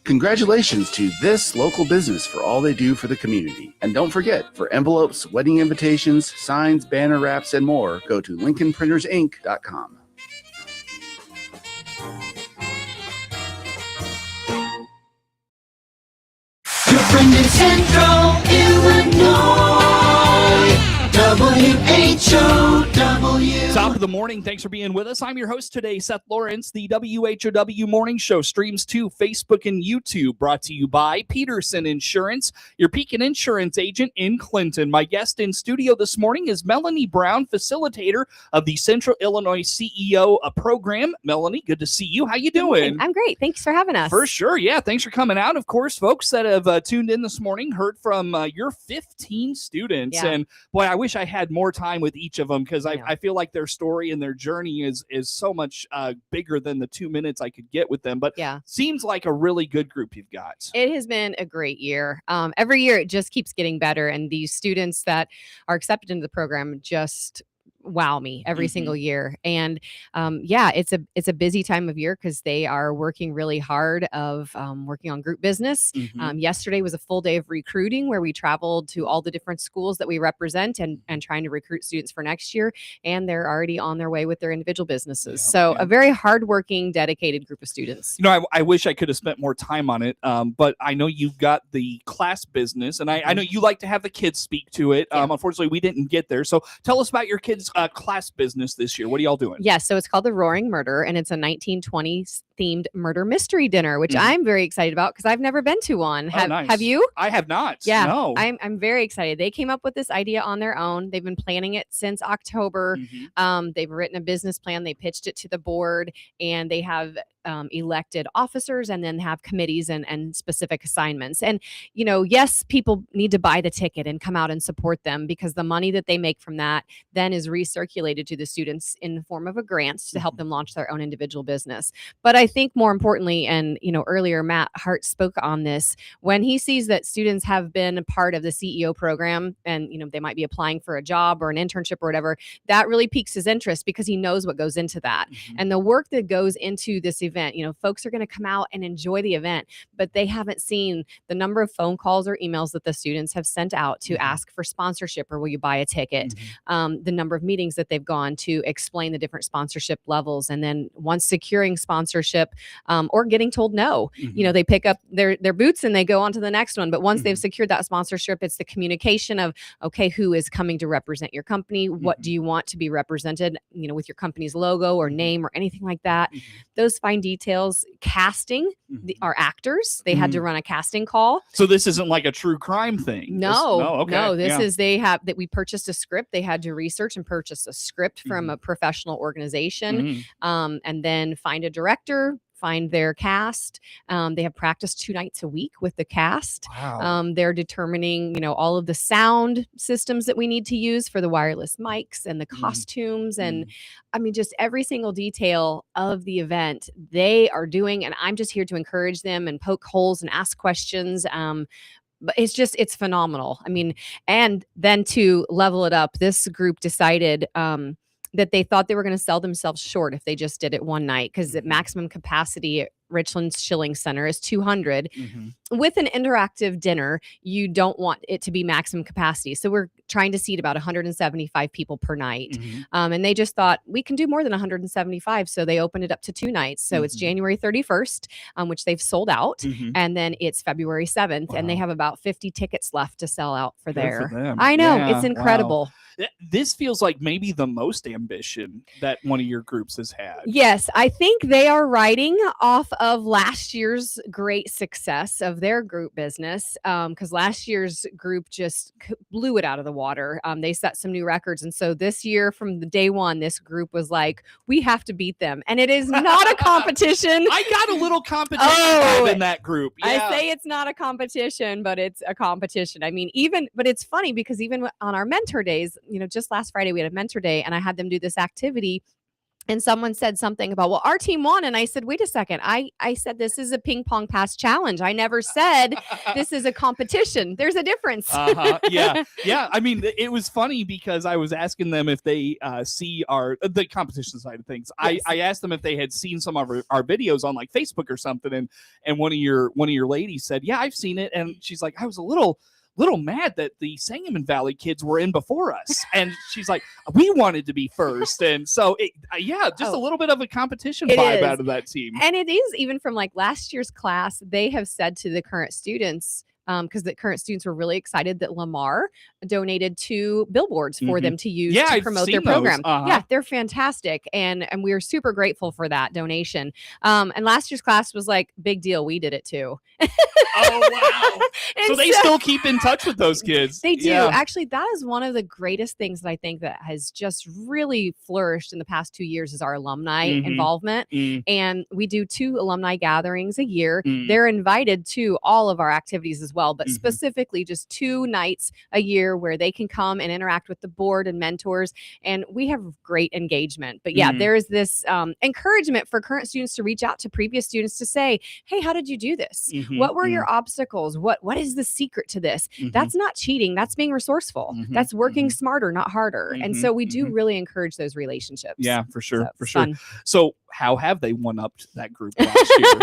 Congratulations to this local business for all they do for the community. And don't forget, for envelopes, wedding invitations, signs, banner wraps, and more, go to LincolnPrintersInc.com. Your friend in Central Illinois, WHOW. Top of the morning. Thanks for being with us. I'm your host today, Seth Lawrence. The WHOW Morning Show streams to Facebook and YouTube, brought to you by Peterson Insurance, your Pekin Insurance agent in Clinton. My guest in studio this morning is Melanie Brown, Facilitator of the Central Illinois CEO program. Melanie, good to see you. How you doing? I'm great. Thanks for having us. For sure. Yeah. Thanks for coming out. Of course, folks that have tuned in this morning heard from your 15 students. Yeah. And boy, I wish I had more time with each of them, because I feel like their story and their journey is so much bigger than the 2 minutes I could get with them. But yeah, seems like a really good group you've got. It has been a great year. Every year it just keeps getting better. And these students that are accepted into the program just wow me every single year. And it's a busy time of year because they are working really hard of working on group business. Yesterday was a full day of recruiting where we traveled to all the different schools that we represent and trying to recruit students for next year. And they're already on their way with their individual businesses. A very hardworking, dedicated group of students. You know, I wish I could have spent more time on it, but I know you've got the class business, and I know you like to have the kids speak to it. Unfortunately, we didn't get there. So tell us about your kids' class business this year. What are y'all doing? Yes, so it's called the Roaring Murder, and it's a 1920s themed murder mystery dinner, which I'm very excited about because I've never been to one. Have you? I have not. Yeah, no. I'm very excited. They came up with this idea on their own. They've been planning it since October. They've written a business plan. They pitched it to the board, and they have elected officers and then have committees and specific assignments. And, you know, yes, people need to buy the ticket and come out and support them because the money that they make from that then is recirculated to the students in the form of a grant to help them launch their own individual business. But I think more importantly, and, you know, earlier Matt Hart spoke on this, when he sees that students have been a part of the CEO program and, you know, they might be applying for a job or an internship or whatever, that really piques his interest because he knows what goes into that. And the work that goes into this event, you know, folks are going to come out and enjoy the event, but they haven't seen the number of phone calls or emails that the students have sent out to ask for sponsorship or will you buy a ticket, the number of meetings that they've gone to explain the different sponsorship levels. And then once securing sponsorship or getting told no, you know, they pick up their boots and they go on to the next one. But once they've secured that sponsorship, it's the communication of, okay, who is coming to represent your company? What do you want to be represented, you know, with your company's logo or name or anything like that? Those fine details. Casting, our actors, they had to run a casting call. So this isn't like a true crime thing. No, this is, they have that we purchased a script. They had to research and purchase a script from a professional organization, and then find a director, find their cast. They have practiced 2 nights a week with the cast. Wow. They're determining, you know, all of the sound systems that we need to use for the wireless mics and the costumes. And I mean, just every single detail of the event they are doing. And I'm just here to encourage them and poke holes and ask questions. But it's phenomenal. I mean, and then to level it up, this group decided, that they thought they were going to sell themselves short if they just did it one night because the maximum capacity at Richland's Schilling Center is 200. With an interactive dinner, you don't want it to be maximum capacity. So we're trying to seat about 175 people per night. And they just thought we can do more than 175. So they opened it up to 2 nights. So it's January 31st, which they've sold out. And then it's February 7th. And they have about 50 tickets left to sell out for there. I know. It's incredible. Wow. This feels like maybe the most ambition that one of your groups has had. Yes, I think they are riding off of last year's great success of their group business, because last year's group just blew it out of the water. They set some new records. And so this year from the day one, this group was like, we have to beat them. And it is not a competition. I got a little competition in that group. Yeah. I say it's not a competition, but it's a competition. I mean, but it's funny because even on our mentor days, you know, just last Friday we had a mentor day and I had them do this activity And someone said something about, well, our team won. And I said, wait a second. I said, this is a ping pong pass challenge. I never said this is a competition. There's a difference. Yeah. Yeah. I mean, it was funny because I was asking them if they see the competition side of things. Yes. I asked them if they had seen some of our videos on like Facebook or something. And one of your ladies said, yeah, I've seen it. And she's like, I was a little mad that the Sangamon Valley kids were in before us, and she's like, we wanted to be first. And so just a little bit of a competition vibe out of that team. And it is even from like last year's class. They have said to the current students, because the current students were really excited that Lamar donated 2 billboards for them to use to promote their program. Yeah, they're fantastic. And we are super grateful for that donation. And last year's class was like, big deal. We did it too. Oh, wow. So they still keep in touch with those kids. They do. Yeah. Actually, that is one of the greatest things that I think that has just really flourished in the past 2 years is our alumni involvement. And we do 2 alumni gatherings a year. They're invited to all of our activities as well, but specifically just 2 nights a year where they can come and interact with the board and mentors. And we have great engagement. But yeah, there's this encouragement for current students to reach out to previous students to say, hey, how did you do this? What were your obstacles? What is the secret to this? That's not cheating. That's being resourceful. That's working smarter, not harder. And so we do really encourage those relationships. Yeah, for sure. So for sure. fun. So how have they one-upped that group last year?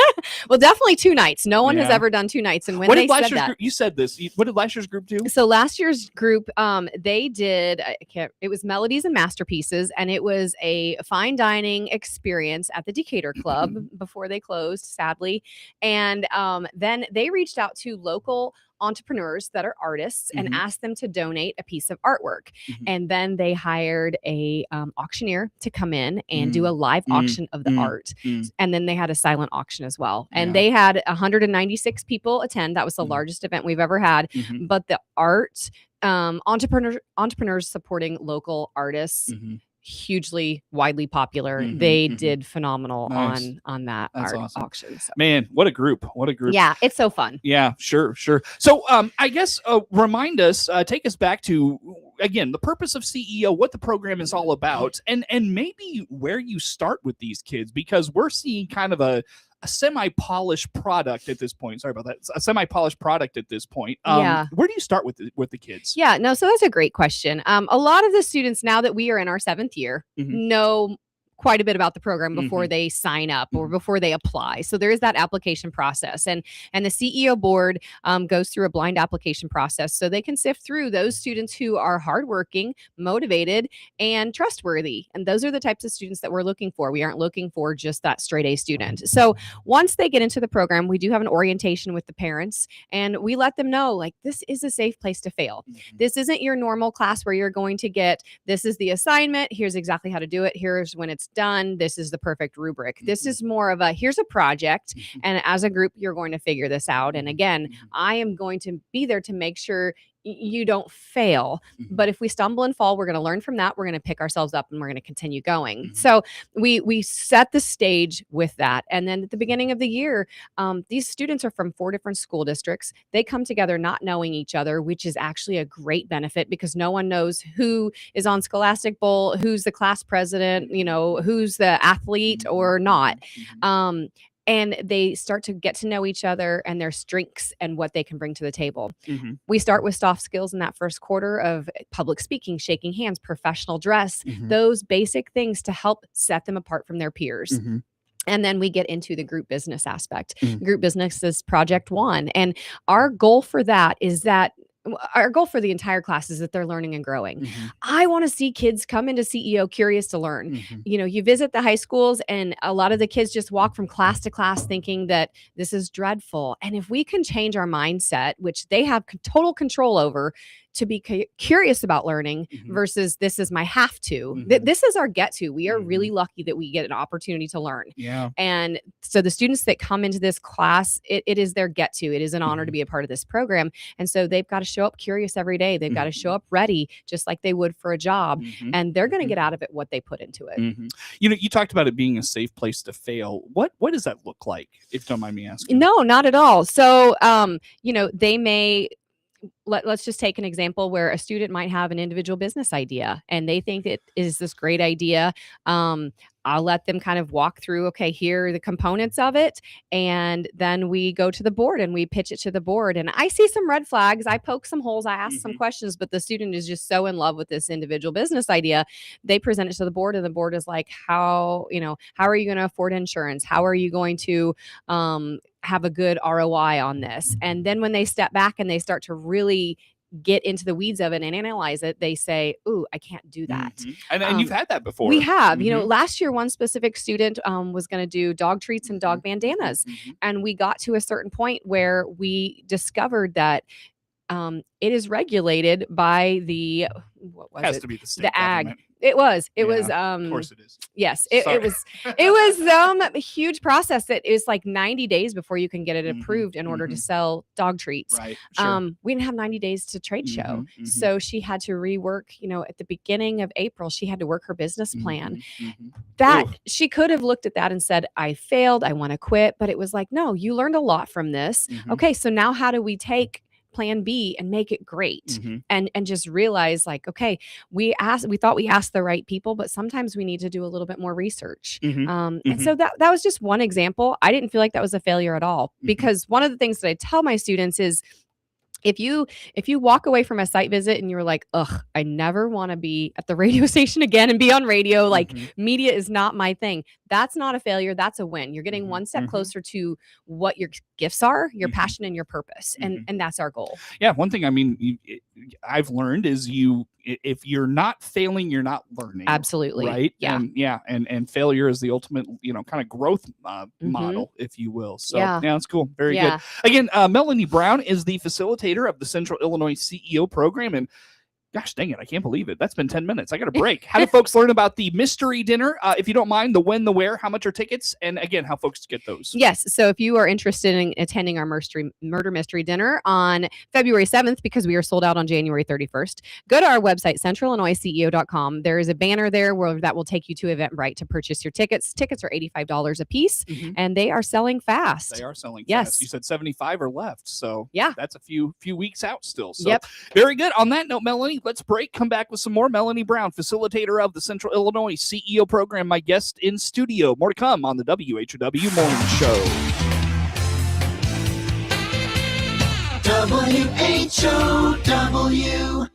Well, definitely 2 nights. No one has ever done 2 nights. And when they said that, group, you said this. What did last year's group do? So last year's group, they did, it was Melodies and Masterpieces, and it was a fine dining experience at the Decatur Club before they closed, sadly. And then they reached out to local entrepreneurs that are artists and asked them to donate a piece of artwork. And then they hired a auctioneer to come in and do a live auction of the art. And then they had a silent auction as well. And they had 196 people attend. That was the largest event we've ever had. But the art, entrepreneurs supporting local artists, hugely widely popular. They did phenomenal on that That's art awesome. auction. So. Man, what a group. Yeah, it's so fun. Yeah, sure. So I guess remind us, take us back to, again, the purpose of CEO, what the program is all about, and maybe where you start with these kids, because we're seeing kind of a semi-polished product at this point. Sorry about that. It's a semi-polished product at this point. Where do you start with the kids? Yeah, no, so that's a great question. A lot of the students, now that we are in our 7th year, know quite a bit about the program before they sign up or before they apply. So there is that application process, and the CEO board goes through a blind application process so they can sift through those students who are hardworking, motivated, and trustworthy. And those are the types of students that we're looking for. We aren't looking for just that straight A student. So once they get into the program, we do have an orientation with the parents, and we let them know, like, this is a safe place to fail. This isn't your normal class where you're going to get, this is the assignment, here's exactly how to do it, here's when it's done, this is the perfect rubric. This is more of a, here's a project, and as a group you're going to figure this out. And again, I am going to be there to make sure you don't fail. But if we stumble and fall, we're going to learn from that. We're going to pick ourselves up and we're going to continue going. So we set the stage with that. And then at the beginning of the year, these students are from 4 different school districts. They come together not knowing each other, which is actually a great benefit because no one knows who is on Scholastic Bowl, who's the class president, who's the athlete or not. And they start to get to know each other and their strengths and what they can bring to the table. We start with soft skills in that first quarter of public speaking, shaking hands, professional dress, those basic things to help set them apart from their peers. And then we get into the group business aspect. Group business is project 1. And our goal for that is that our goal for the entire class is that they're learning and growing. I want to see kids come into CEO curious to learn. You visit the high schools and a lot of the kids just walk from class to class thinking that this is dreadful. And if we can change our mindset, which they have total control over, to be curious about learning versus this is my have to. This is our get to. We are really lucky that we get an opportunity to learn. And so the students that come into this class, it is their get to. It is an honor to be a part of this program. And so they've got to show up curious every day. They've got to show up ready, just like they would for a job. And they're going to get out of it what they put into it. You talked about it being a safe place to fail. What does that look like, if you don't mind me asking? No, not at all. So, they may... Let's just take an example where a student might have an individual business idea and they think it is this great idea. I'll let them kind of walk through, okay, here are the components of it. And then we go to the board and we pitch it to the board. And I see some red flags. I poke some holes. I ask some questions, but the student is just so in love with this individual business idea. They present it to the board and the board is like, how are you going to afford insurance? How are you going to have a good ROI on this? And then when they step back and they start to really get into the weeds of it and analyze it, they say, ooh, I can't do that. And you've had that before. We have. Last year, one specific student was going to do dog treats and dog bandanas. And we got to a certain point where we discovered that it is regulated by the, what was Has it? to be the state The ag. government. It was. It was. Of course it is. Yes, it was. It was a huge process that is like 90 days before you can get it approved in order to sell dog treats. Right. Sure. We didn't have 90 days to trade show, so she had to rework. At the beginning of April, she had to work her business plan. That she could have looked at that and said, "I failed. I want to quit." But it was like, no, you learned a lot from this. Okay, so now how do we take plan B and make it great and just realize like, okay, we thought we asked the right people, but sometimes we need to do a little bit more research. And so that was just one example. I didn't feel like that was a failure at all, because one of the things that I tell my students is, if you walk away from a site visit and you're like, ugh, I never want to be at the radio station again and be on radio, like media is not my thing, that's not a failure. That's a win. You're getting one step closer to what your gifts are, your passion and your purpose. And that's our goal. Yeah. One thing, I've learned is if you're not failing, you're not learning. Absolutely. Right. Yeah. And failure is the ultimate, kind of growth model, if you will. So yeah, that's cool. Very good. Again, Melanie Brown is the facilitator of the Central Illinois CEO program. And gosh dang it, I can't believe it. That's been 10 minutes. I got a break. How do folks learn about the mystery dinner? If you don't mind, the when, the where, how much are tickets? And again, how folks get those? Yes. So if you are interested in attending our murder mystery dinner on February 7th, because we are sold out on January 31st, go to our website, centralillinoisceo.com. There is a banner there that will take you to Eventbrite to purchase your tickets. Tickets are $85 a piece, and they are selling fast. They are selling yes. fast. You said 75 are left. So yeah, that's a few weeks out still. So very good. On that note, Melanie, let's break, come back with some more. Melanie Brown, facilitator of the Central Illinois CEO program, my guest in studio. More to come on the WHOW Morning Show. WHOW.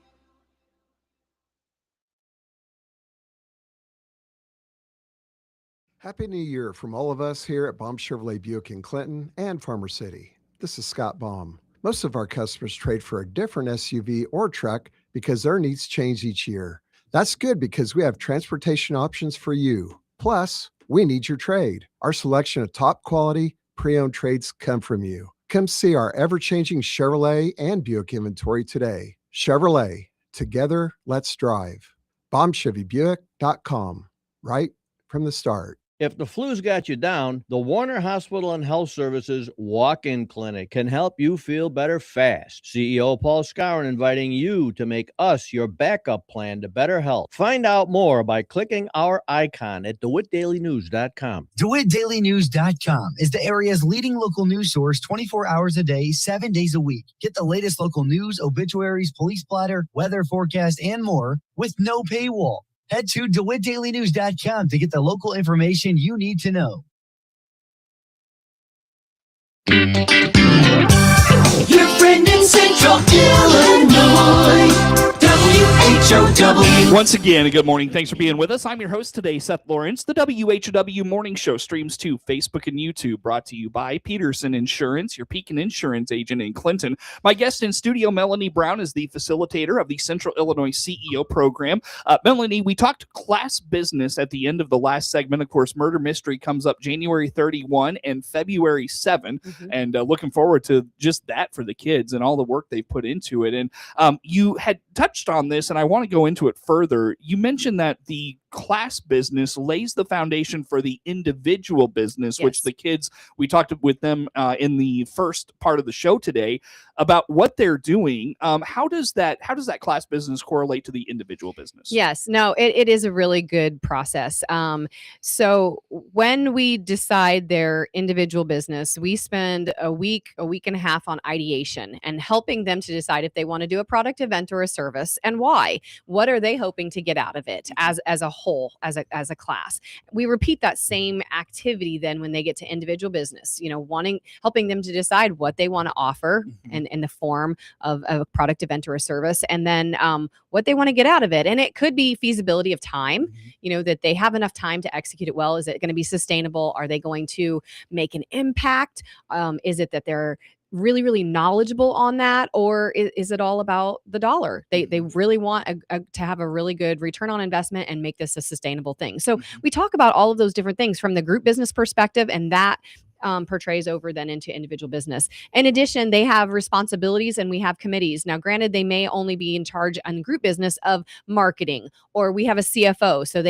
Happy New Year from all of us here at Baum Chevrolet Buick in Clinton and Farmer City. This is Scott Baum. Most of our customers trade for a different SUV or truck because their needs change each year. That's good because we have transportation options for you. Plus, we need your trade. Our selection of top quality, pre-owned trades come from you. Come see our ever-changing Chevrolet and Buick inventory today. Chevrolet, together, let's drive. BaumChevyBuick.com, right from the start. If the flu's got you down, the Warner Hospital and Health Services Walk-In Clinic can help you feel better fast. CEO Paul Skowron inviting you to make us your backup plan to better health. Find out more by clicking our icon at DeWittDailyNews.com. DeWittDailyNews.com is the area's leading local news source 24 hours a day, 7 days a week. Get the latest local news, obituaries, police blotter, weather forecast, and more with no paywall. Head to DeWittDailyNews.com to get the local information you need to know. Your friend in Central Illinois. WHOW. Once again, good morning. Thanks for being with us. I'm your host today, Seth Lawrence. The WHOW Morning Show streams to Facebook and YouTube, brought to you by Peterson Insurance, your Pekin Insurance agent in Clinton. My guest in studio, Melanie Brown, is the facilitator of the Central Illinois CEO program. Melanie, we talked class business at the end of the last segment. Of course, Murder Mystery comes up January 31 and February 7, and looking forward to just that for the kids and all the work they put into it. And you had touched on this, and I want to go into it further. You mentioned that the class business lays the foundation for the individual business, which the kids, we talked with them in the first part of the show today about what they're doing. How does that class business correlate to the individual business? Yes, no, it is a really good process. So when we decide their individual business, we spend a week and a half on ideation and helping them to decide if they want to do a product, event, or a service, and why. What are they hoping to get out of it as a whole, as a class. We repeat that same activity then when they get to individual business, helping them to decide what they want to offer in the form of a product, event, or a service, and then what they want to get out of it. And it could be feasibility of time, that they have enough time to execute it well. Is it going to be sustainable? Are they going to make an impact? Is it that they're really, really knowledgeable on that, or is it all about the dollar? They really want to have a really good return on investment and make this a sustainable thing. So we talk about all of those different things from the group business perspective, and that portrays over then into individual business. In addition, they have responsibilities and we have committees. Now, granted, they may only be in charge on group business of marketing, or we have a CFO. So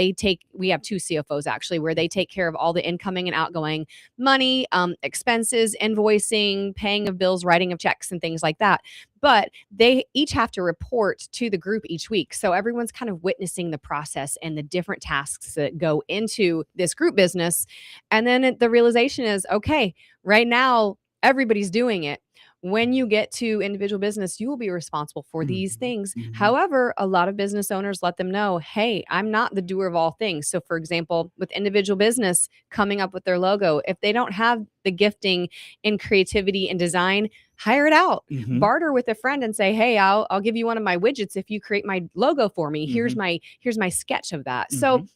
we have two CFOs actually, where they take care of all the incoming and outgoing money, expenses, invoicing, paying of bills, writing of checks, and things like that. But they each have to report to the group each week. So everyone's kind of witnessing the process and the different tasks that go into this group business. And then the realization is, okay, right now, everybody's doing it. When you get to individual business, you will be responsible for these things. However, a lot of business owners let them know, hey, I'm not the doer of all things. So for example, with individual business coming up with their logo, if they don't have the gifting in creativity and design, hire it out, barter with a friend and say, hey, I'll give you one of my widgets if you create my logo for me. Here's my sketch of that. So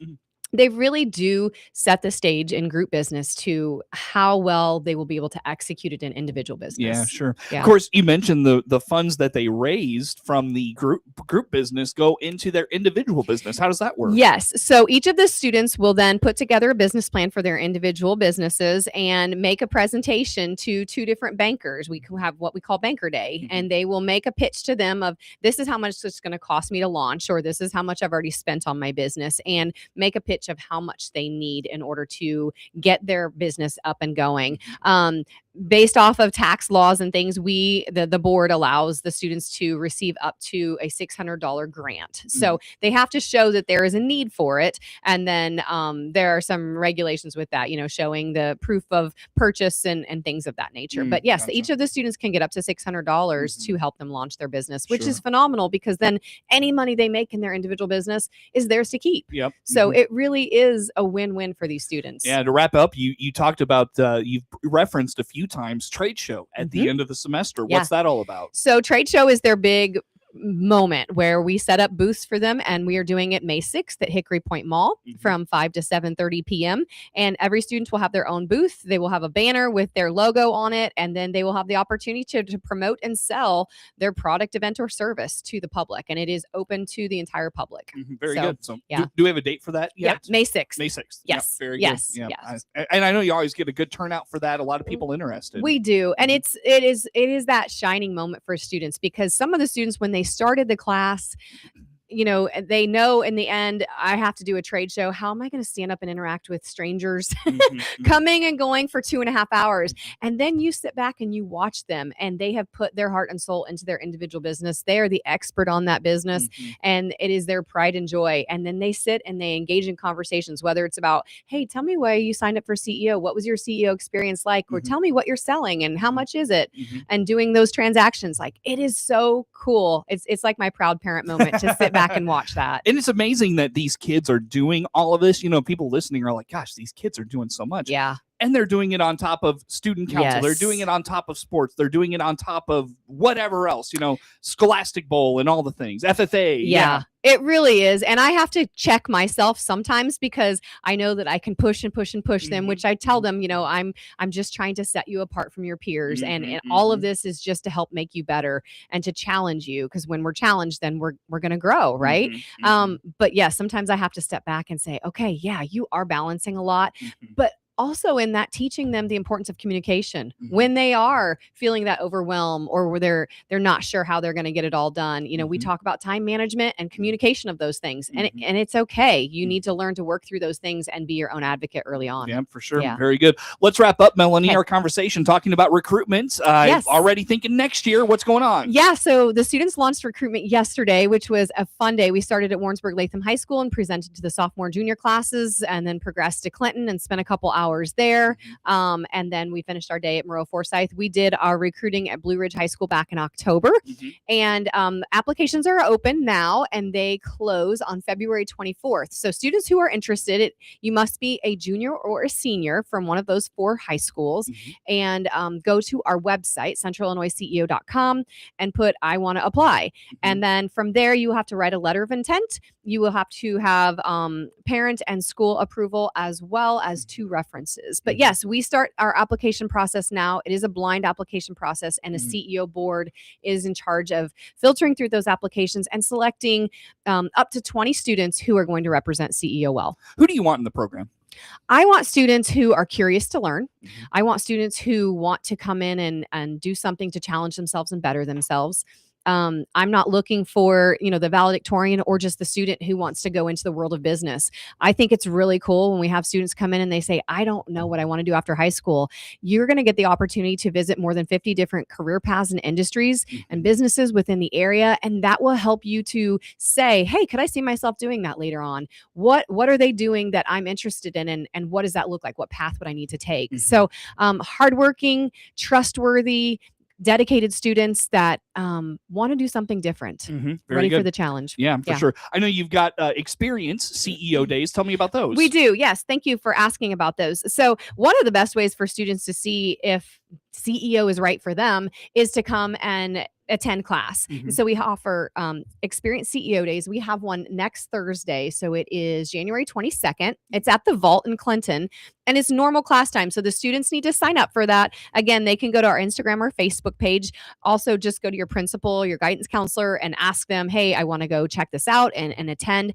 they really do set the stage in group business to how well they will be able to execute it in individual business. Yeah, sure. Yeah. Of course, you mentioned the funds that they raised from the group business go into their individual business. How does that work? Yes. So each of the students will then put together a business plan for their individual businesses and make a presentation to two different bankers. We can have what we call Banker Day, and they will make a pitch to them of, this is how much it's going to cost me to launch, or this is how much I've already spent on my business, and make a pitch of how much they need in order to get their business up and going. Based off of tax laws and things, the board allows the students to receive up to a $600 grant. So they have to show that there is a need for it. And then there are some regulations with that, showing the proof of purchase and things of that nature. But yes, each of the students can get up to $600 to help them launch their business, which is phenomenal, because then any money they make in their individual business is theirs to keep. Yep. So it really is a win-win for these students. Yeah. To wrap up, you talked about, you've referenced a few times trade show at the end of the semester. What's that all about? So trade show is their big moment where we set up booths for them, and we are doing it May 6th at Hickory Point Mall from 5 to 7:30 p.m. And every student will have their own booth. They will have a banner with their logo on it, and then they will have the opportunity to promote and sell their product, event, or service to the public. And it is open to the entire public. Very good. So do we have a date for that yet? Yeah, May 6th. May 6th. Yes. Very yes. good. Yes. And I know you always get a good turnout for that. A lot of people interested. We do. And it is that shining moment for students, because some of the students, when they started the class, they know in the end, I have to do a trade show. How am I going to stand up and interact with strangers coming and going for 2.5 hours? And then you sit back and you watch them, and they have put their heart and soul into their individual business. They are the expert on that business, and it is their pride and joy. And then they sit and they engage in conversations, whether it's about, hey, tell me why you signed up for CEO. What was your CEO experience like? Or tell me what you're selling and how much is it? And doing those transactions. Like, it is so cool. It's like my proud parent moment to sit back and watch that. And it's amazing that these kids are doing all of this. People listening are like, gosh, these kids are doing so much. Yeah. And they're doing it on top of student council. Yes. They're doing it on top of sports. They're doing it on top of whatever else, Scholastic Bowl and all the things, FFA. Yeah. It really is. And I have to check myself sometimes, because I know that I can push and push and push them, which I tell them, I'm just trying to set you apart from your peers. And all of this is just to help make you better and to challenge you. Because when we're challenged, then we're going to grow. Right. But yeah, sometimes I have to step back and say, okay, yeah, you are balancing a lot, but also in that teaching them the importance of communication when they are feeling that overwhelm, or where they're not sure how they're going to get it all done. We talk about time management and communication of those things, and it's okay. You need to learn to work through those things and be your own advocate early on. Yeah, for sure. Yeah. Very good. Let's wrap up, Melanie, Okay. our conversation talking about recruitment. Yes. Already thinking next year. What's going on? Yeah, so the students launched recruitment yesterday, which was a fun day. We started at Warrensburg Latham High School and presented to the sophomore and junior classes, and then progressed to Clinton and spent a couple hours hours there. And then we finished our day at Moreau Forsyth. We did our recruiting at Blue Ridge High School back in October. And applications are open now, and they close on February 24th. So students who are interested, you must be a junior or a senior from one of those 4 high schools, and go to our website, centralillinoisceo.com, and put I want to apply. And then from there, you have to write a letter of intent. You will have to have parent and school approval, as well as 2 references. But yes, we start our application process now. It is a blind application process, and a CEO board is in charge of filtering through those applications and selecting up to 20 students who are going to represent CEO well. Who do you want in the program? I want students who are curious to learn. I want students who want to come in and do something to challenge themselves and better themselves. I'm not looking for, the valedictorian or just the student who wants to go into the world of business. I think it's really cool when we have students come in and they say, I don't know what I want to do after high school. You're going to get the opportunity to visit more than 50 different career paths and industries and businesses within the area. And that will help you to say, hey, could I see myself doing that later on? What are they doing that I'm interested in? And what does that look like? What path would I need to take? So hardworking, trustworthy, dedicated students that want to do something different, ready for the challenge. Yeah, for sure. I know you've got experience CEO days. Tell me about those. We do. Yes. Thank you for asking about those. So one of the best ways for students to see if CEO is right for them is to come and attend class. So we offer Experience CEO Days. We have one next Thursday. So it is January 22nd. It's at the Vault in Clinton, and it's normal class time. So the students need to sign up for that. Again, they can go to our Instagram or Facebook page. Also, just go to your principal, your guidance counselor, and ask them, hey, I want to go check this out and attend.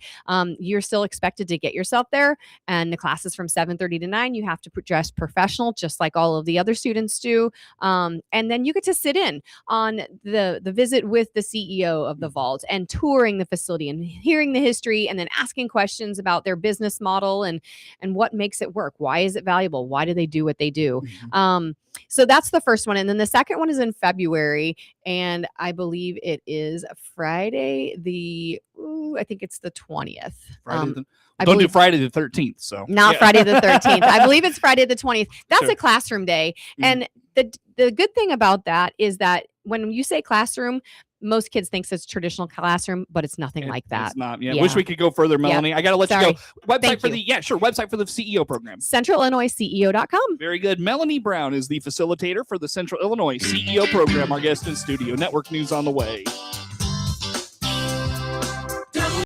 You're still expected to get yourself there. And the class is from 7:30 to 9. You have to dress professional, just like all of the other students do. And then you get to sit in on the visit with the CEO of the Vault and touring the facility and hearing the history, and then asking questions about their business model and what makes it work. Why is it valuable? Why do they do what they do? So that's the first one. And then the second one is in February, and I believe it is Friday, I think it's the 20th. Don't do Friday the 13th. So not Friday the 13th. I believe it's Friday the 20th. That's a classroom day. And the good thing about that is that when you say classroom, most kids think it's traditional classroom, but it's nothing like that. It's not. Wish we could go further, Melanie. I got to let you go. Website for the CEO program. CentralIllinoisCEO.com. Very good. Melanie Brown is the facilitator for the Central Illinois CEO program. Our guest in studio. Network news on the way.